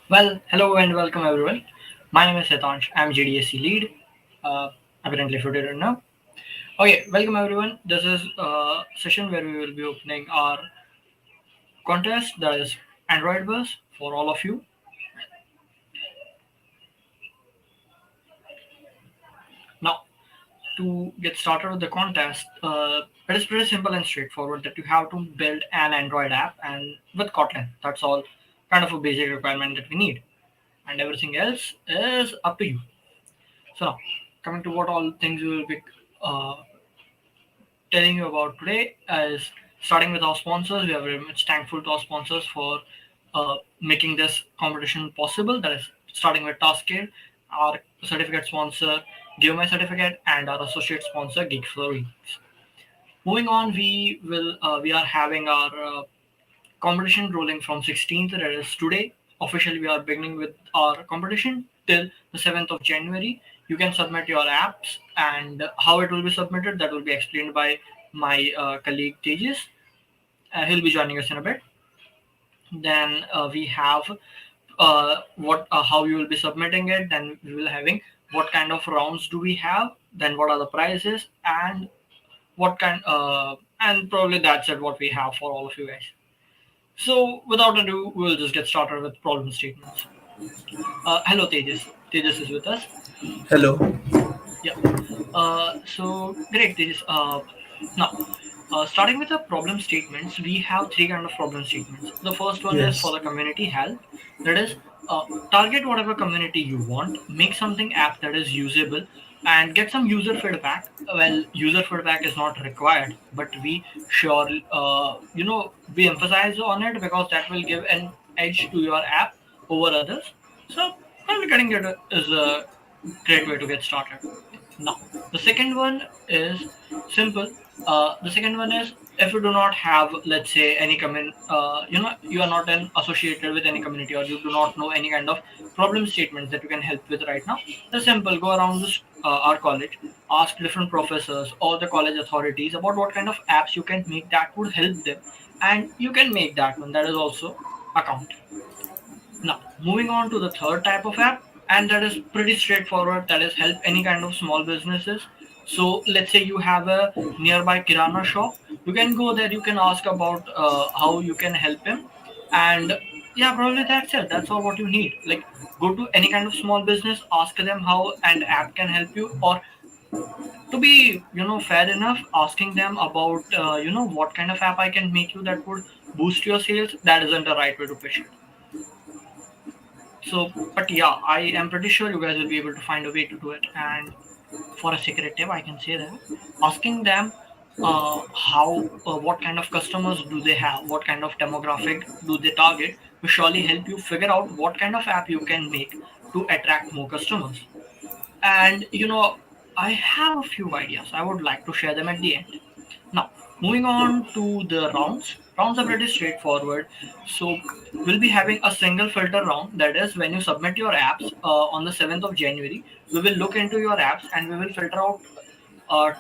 Hello and welcome everyone. My name is Hitansh. I'm GDSC lead. Uh, Apparently, if you didn't know. Okay, welcome everyone. This is a session where we will be opening our contest that is AndroidBuzz for all of you. Now, to get started with the contest, it is pretty simple and straightforward that you have to build an Android app and with Kotlin. That's all kind of a basic requirement that we need. And everything else is up to you. So now, coming to what all things we will be uh, telling you about today is starting with our sponsors. We are very much thankful to our sponsors for making this competition possible. That is starting with Taskade, our certificate sponsor, Give My Certificate, and our associate sponsor, Geek for Weeks. Moving on, we are having our competition rolling from 16th, that is today. Officially, we are beginning with our competition till the 7th of January. You can submit your apps, and how it will be submitted, that will be explained by my colleague Tejas. He'll be joining us in a bit. Then we have what how you will be submitting it. Then we will having what kind of rounds do we have. Then what are the prizes and what kind and probably that's it what we have for all of you guys. So, without ado, we'll just get started with problem statements. Hello, Tejas. Tejas is with us. Hello. Yeah. So, great, Tejas. Now, starting with the problem statements, we have three kind of problem statements. The first one is for Yes. the community help. That is, target whatever community you want, make something app that is usable, and get some user feedback. Well, user feedback is not required, but we sure, we emphasize on it because that will give an edge to your app over others. So, probably getting it is a great way to get started. Now, the second one is simple. The second one is if you do not have, let's say, any you are not an associated with any community or you do not know any kind of problem statements that you can help with right now. It's simple. Go around our college, ask different professors or the college authorities about what kind of apps you can make that would help them, and you can make that one. That is also account. Now, moving on to the third type of app, and that is pretty straightforward. That is help any kind of small businesses. So, let's say you have a nearby Kirana shop. You can go there. You can ask about how you can help him, and yeah, probably that's it. That's all what you need. Like, go to any kind of small business, ask them how an app can help you, or to be fair enough, asking them about what kind of app I can make you that would boost your sales. That isn't the right way to pitch it. So, but yeah, I am pretty sure you guys will be able to find a way to do it. And for a secret tip, I can say that asking them what kind of customers do they have, what kind of demographic do they target, will surely help you figure out what kind of app you can make to attract more customers. And I have a few ideas. I would like to share them at the end. Now, moving on to the rounds. Rounds are pretty straightforward. So, we'll be having a single filter round. That is, when you submit your apps on the 7th of January, we will look into your apps and we will filter out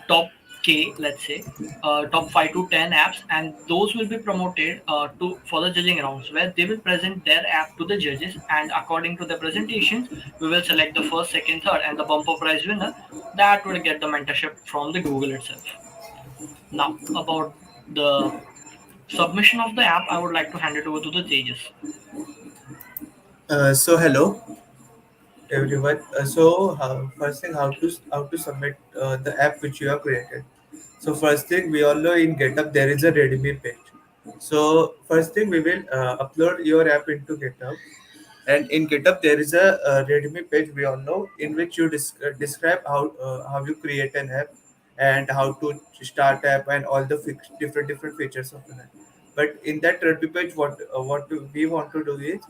top K, let's say, top 5 to 10 apps, and those will be promoted to for the judging rounds where they will present their app to the judges, and according to the presentations, we will select the first, second, third, and the bumper prize winner that will get the mentorship from the Google itself. Now, about the submission of the app, I would like to hand it over to the Tejas. Hello everyone. First thing, how to submit the app which you have created. So first thing, we all know in GitHub there is a Readme page. So first thing, we will upload your app into GitHub, and in GitHub there is a Readme page. We all know in which you describe how you create an app and how to start app and all the different features of an app. But in that Readme page, we want to do is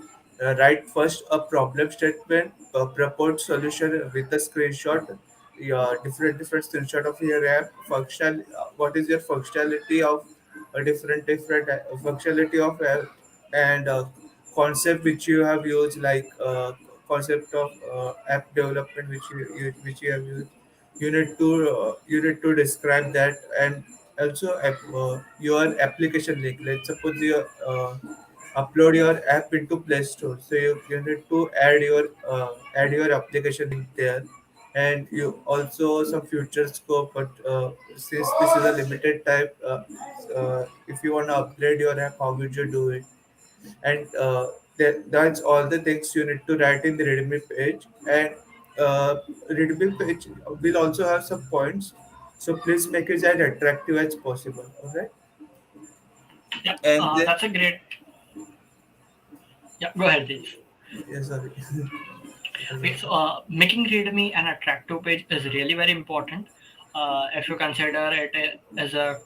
write first a problem statement, a proposed solution with a screenshot, your different screenshot of your app function. What is your functionality of a different functionality of app, and concept which you have used, like concept of app development which you have used. You need to describe that, and also your application link. Let's suppose upload your app into Play Store. So you need to add your application in there, and you also some future scope. But since this is a limited time, if you want to upgrade your app, how would you do it? And that's all the things you need to write in the Readme page. And Readme page will also have some points. So please make it as attractive as possible. All right, Yeah, and then that's a great. Yeah, go ahead, please. yeah, sorry. Okay, so making readme an attractive page is really very important. If you consider it as a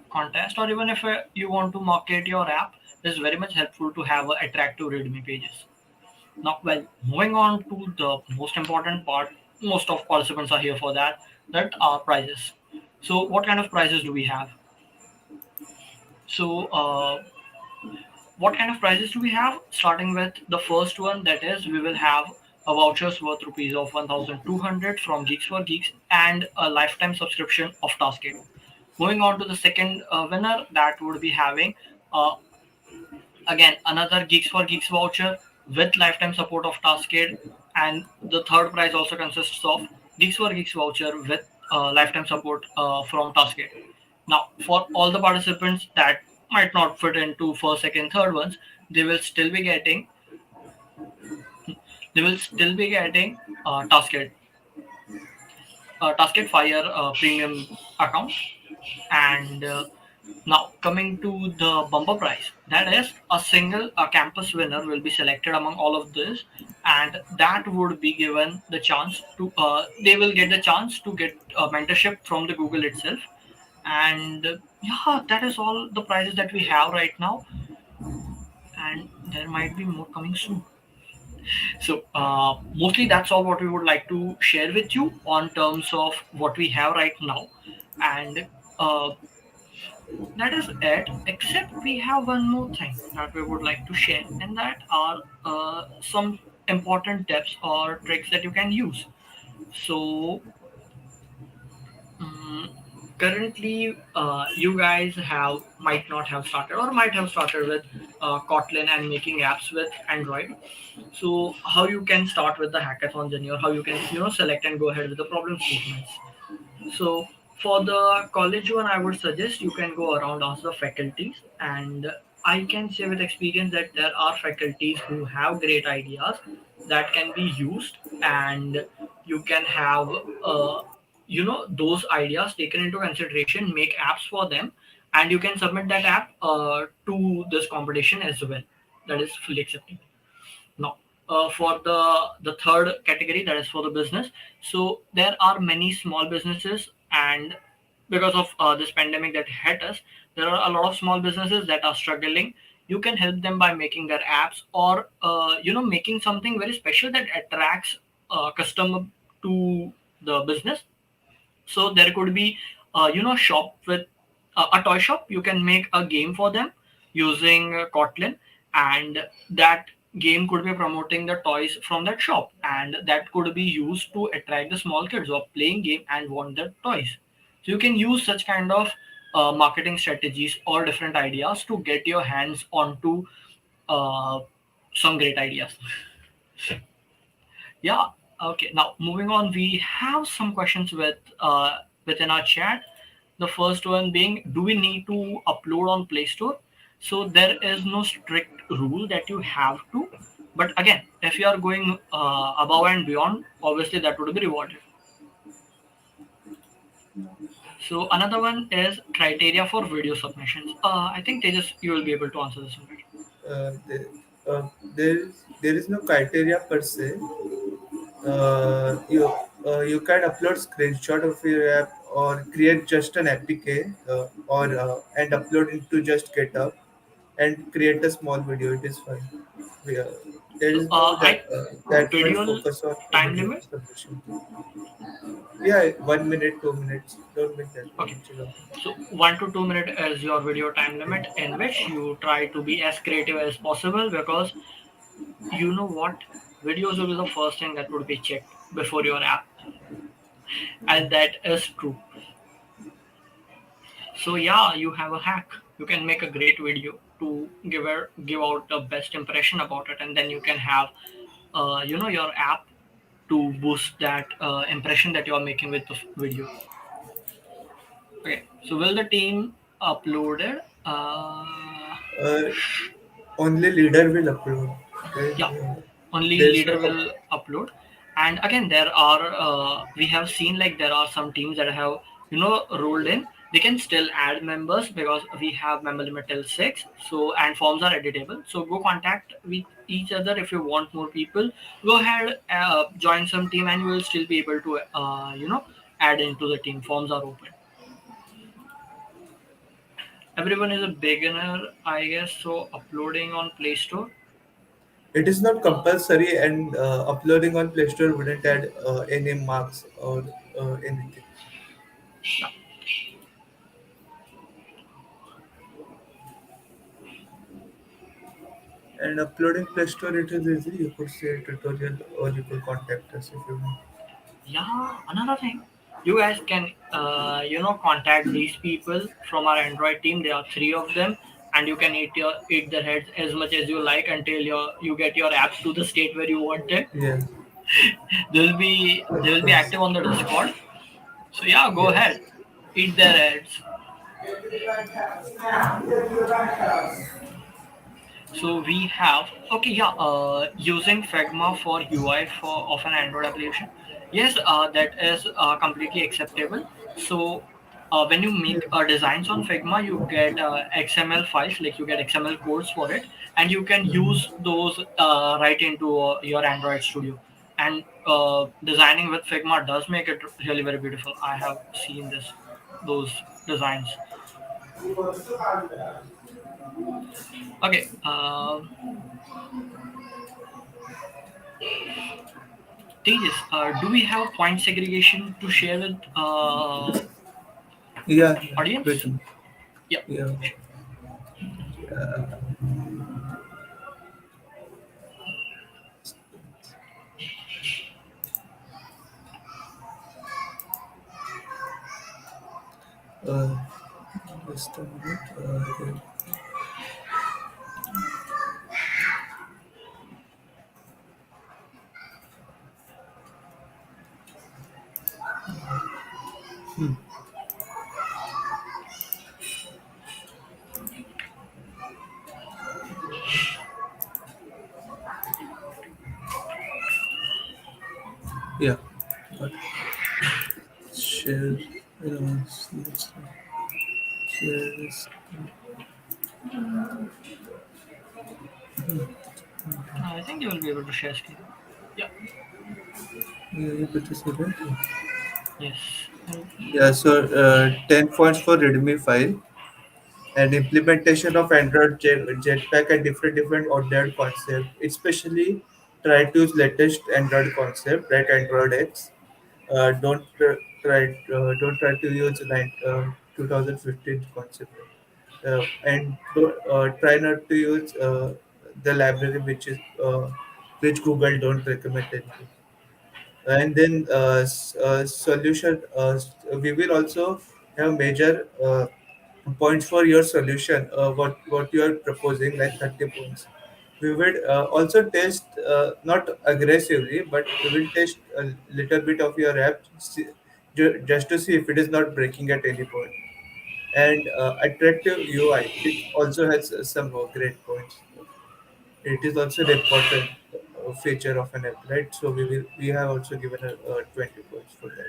contest, or even if you want to market your app, it's very much helpful to have attractive readme pages. Now, well, moving on to the most important part, most of participants are here for that. That are prices. So, what kind of prices do we have? So, what kind of prices do we have? Starting with the first one, that is, we will have a vouchers worth rupees of 1,200 from Geeks for Geeks and a lifetime subscription of Taskade. Moving on to the second winner, that would be having uh, again another Geeks for Geeks voucher with lifetime support of Taskade, and the third prize also consists of Geeks for Geeks voucher with lifetime support from Taskade. Now, for all the participants that might not fit into first, second, third ones, they will still be getting they will still be getting Taskade Fire premium account. And now coming to the bumper prize, that is a single campus winner will be selected among all of this, and that would be given the chance to they will get the chance to get mentorship from the Google itself. And yeah, that is all the prizes that we have right now, and there might be more coming soon. So mostly that's all what we would like to share with you on terms of what we have right now. And that is it, except we have one more thing that we would like to share, and that are some important tips or tricks that you can use. So Mm, currently, you guys have might not have started or might have started with Kotlin and making apps with Android. So how you can start with the hackathon journey, or how you can select and go ahead with the problem statements. So for the college one, I would suggest you can go around ask the faculties, and I can say with experience that there are faculties who have great ideas that can be used, and you can have those ideas taken into consideration, make apps for them, and you can submit that app to this competition as well. That is fully accepted. Now, for the third category, that is for the business. So there are many small businesses, and because of this pandemic that hit us, there are a lot of small businesses that are struggling. You can help them by making their apps, or making something very special that attracts customer to the business. So there could be shop with a toy shop. You can make a game for them using Kotlin, and that game could be promoting the toys from that shop, and that could be used to attract the small kids who are playing game and want the toys. So you can use such kind of marketing strategies or different ideas to get your hands onto uh, some great ideas. Yeah. Okay. Now moving on, we have some questions within our chat. The first one being, do we need to upload on Play Store? So there is no strict rule that you have to, but again, if you are going above and beyond, obviously that would be rewarded. So another one is criteria for video submissions. I think Tejas, you will be able to answer this one better. uh, there, there is no criteria per se. You can upload screenshot of your app or create just an APK or and upload it to just GitHub and create a small video. It is fine. Yeah, there So is no that much video focus on time video limit. submission. Yeah, 1 minute, 2 minutes. Don't make that Okay. much long. So 1 to 2 minute is your video time limit, in which you try to be as creative as possible, because you know what, videos will be the first thing that would be checked before your app, and that is true. So yeah, you have a hack. You can make a great video to give out the best impression about it, and then you can have your app to boost that impression that you are making with the video. Okay, so will the team uploaded? Uh, Only leader will upload. Right? Yeah, only There's no leader will upload. And again, there are we have seen like there are some teams that have rolled in. They can still add members because we have member limit till 6. So and forms are editable, so go contact with each other. If you want more people, go ahead, join some team, and you will still be able to add into the team. Forms are open. Everyone is a beginner, I guess, so uploading on Play Store. It is not uh, compulsory, and uploading on Play Store wouldn't add any marks or anything. yeah. And uploading Play Store, it is easy. You could say a tutorial, or you could contact us if you want. Yeah, another thing, you guys can contact these people from our Android team. There are three of them, and you can eat their heads as much as you like until you get your app to the state where you want it. Yeah, They will be of active course. on the Discord. So yeah, go Yeah. ahead, eat their heads. So we have, okay, yeah, using Figma for UI for of an Android application. Yes, that is completely acceptable. So when you Yeah. make designs on Figma, you get XML files, like you get XML codes for it, and you can use Mhm. those right into your Android Studio. And designing with Figma does make it really very beautiful. I have seen those designs. Okay. Tejas, do we have point segregation to share with Yeah, audience? wait a minute. Yeah. Yeah. Uh, just a minute. Yeah. But share. Let's share this. I think you will be able to share screen. Yeah. Yeah, you put this event. Yes. Yeah, so 10 points for Redmi file, and implementation of Android Jetpack and different Android concept. Especially try to use latest Android concept, right? Android X. Don't try to use 2015 concept, and try not to use the library which Google don't recommend anything. And then solution, we will also have major points for your solution, what you are proposing, like 30 points. We will also test, not aggressively, but we will test a little bit of your app, just to see if it is not breaking at any point. And attractive UI, it also has some great points. It is also an important feature of an app, right? So we have also given a 20 points for that.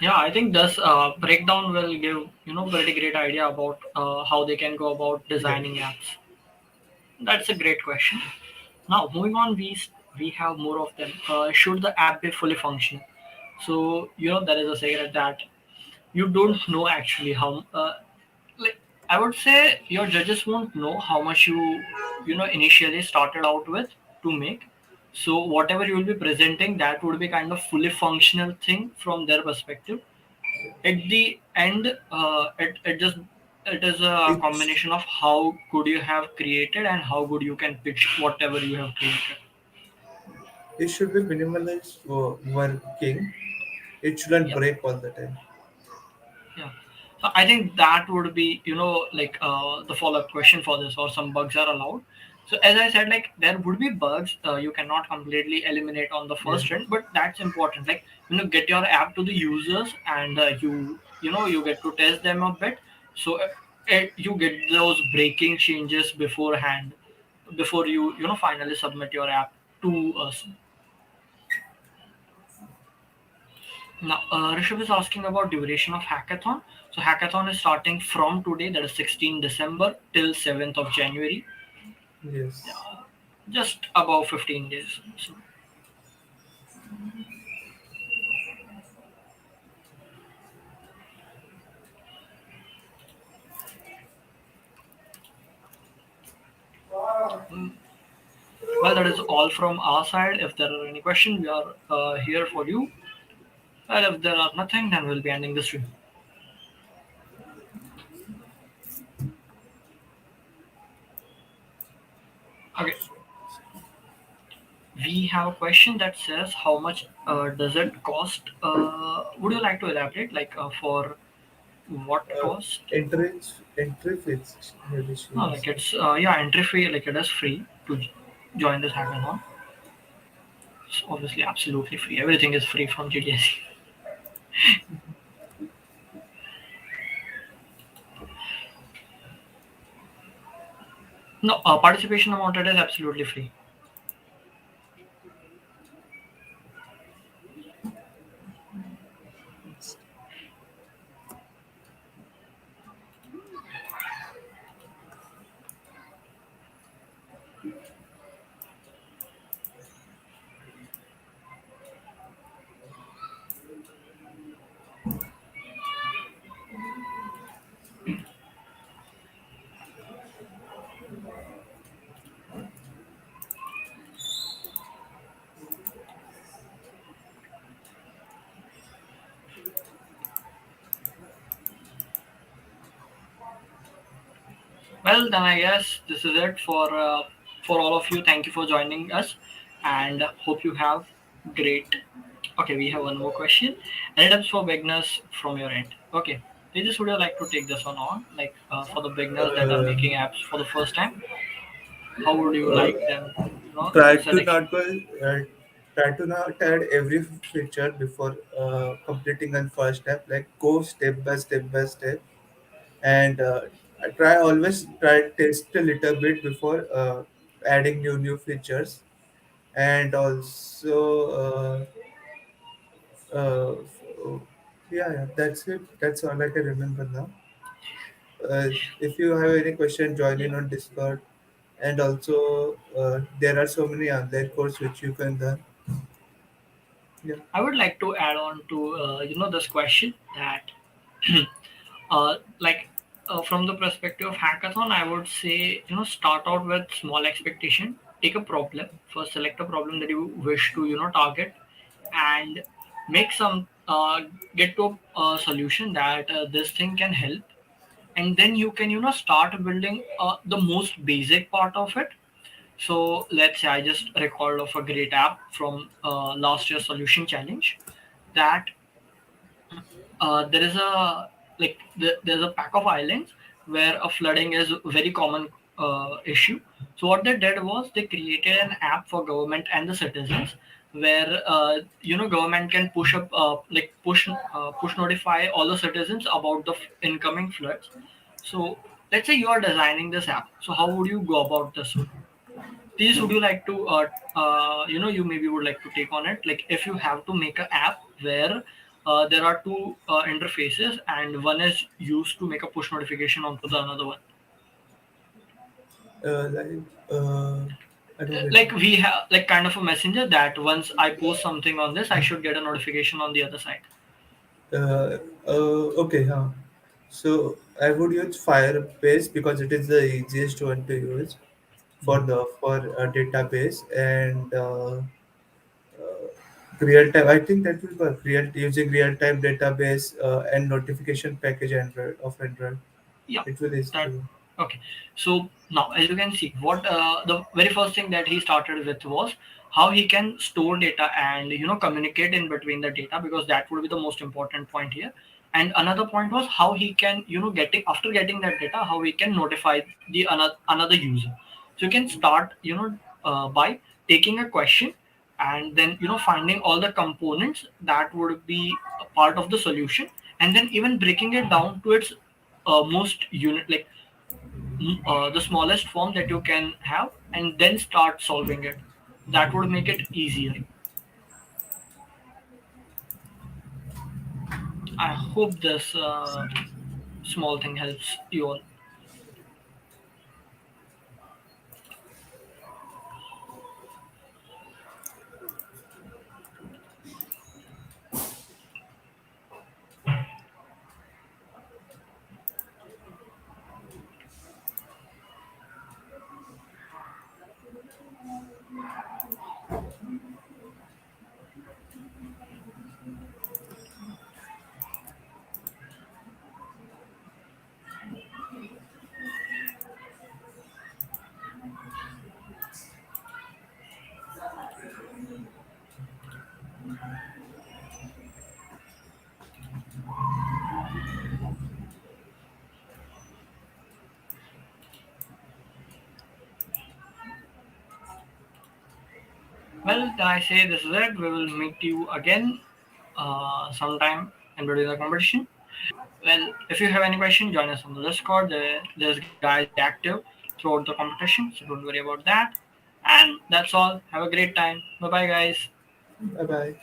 Yeah, I think this breakdown will give pretty great idea about how they can go about Yeah, designing apps. That's a great question. Now moving on, we have more of them. Should the app be fully functional? So there is a secret that you don't know actually how like I would say your judges won't know how much you initially started out with to make. So whatever you will be presenting, that would be kind of fully functional thing from their perspective. At the end, it is a it combination of how good you have created and how good you can pitch whatever you have created. it should be minimalized for working. It shouldn't Yeah. break all the time. Yeah. So I think that would be, like the follow-up question for this, or some bugs are allowed. So as I said, like there would be bugs. You cannot completely eliminate on the Yeah. first run, but that's important. Like get your app to the users, and you get to test them a bit. So you get those breaking changes beforehand, before you finally submit your app to us. Now, Rishabh is asking about duration of hackathon. So hackathon is starting from today, that is 16 December till 7th of January. Yes. Yeah, just about 15 days. So, mm, well, that is all from our side. If there are any questions, we are here for you. Well, if there are nothing, then we'll be ending the stream. Okay, we have a question that says, how much does it cost? Would you like to elaborate, like for what Uh, cost? entry fees, maybe she No, has like said. it's yeah, entry free. Like it is free to join this hackathon. It's obviously absolutely free. Everything is free from GDSC. No, participation amount, it is absolutely free. Well, then I guess this is it for all of you. Thank you for joining us, and hope you have great. Okay, we have one more question, and it is for beginners from your end. Okay, Tejas, would you like to take this one on? Like for the beginners that are Uh, making apps for the first time, how would you uh, like them? try to Selection. not go. Uh, Try to not add every feature before completing a first step. Like go step by step, and I try test a little bit before adding new features, and also yeah, that's it. That's all I can remember now. If you have any question, join in on Discord, and also there are so many online courses which you can learn. Yeah. I would like to add on to this question that like from the perspective of hackathon, I would say start out with small expectation. Take a problem first, select a problem that you wish to target, and make some get to a solution that this thing can help, and then you can start building the most basic part of it. So let's say I just recalled of a great app from last year's solution challenge, that there is a there's a pack of islands where a flooding is a very common issue. So what they did was they created an app for government and the citizens, where government can push up like push notify all the citizens about the incoming floods. So let's say you are designing this app. So how would you go about this one? These, would you like to you maybe would like to take on it, like if you have to make an app where there are two interfaces, and one is used to make a push notification onto the another one. Like uh, I don't get Like it. we have like kind of a messenger that once I post something on this, I should get a notification on the other side. Okay, huh. So I would use Firebase because it is the easiest one to use for a database, and real time. I think that will work. Using real time database and notification package Android. Yeah, It will that easily work. okay. So now, as you can see, what the very first thing that he started with was how he can store data and communicate in between the data, because that would be the most important point here. And another point was how he can, getting after getting that data, how he can notify the another user. So you can start, by taking a question, and then finding all the components that would be a part of the solution, and then even breaking it down to its most unit, like the smallest form that you can have, and then start solving it. That would make it easier. I hope this small thing helps you all. Well, then I say this is it. We will meet you again sometime in between the competition. Well, if you have any question, join us on the Discord. There's guys active throughout the competition, so don't worry about that. And that's all. Have a great time. Bye bye, guys. Bye bye.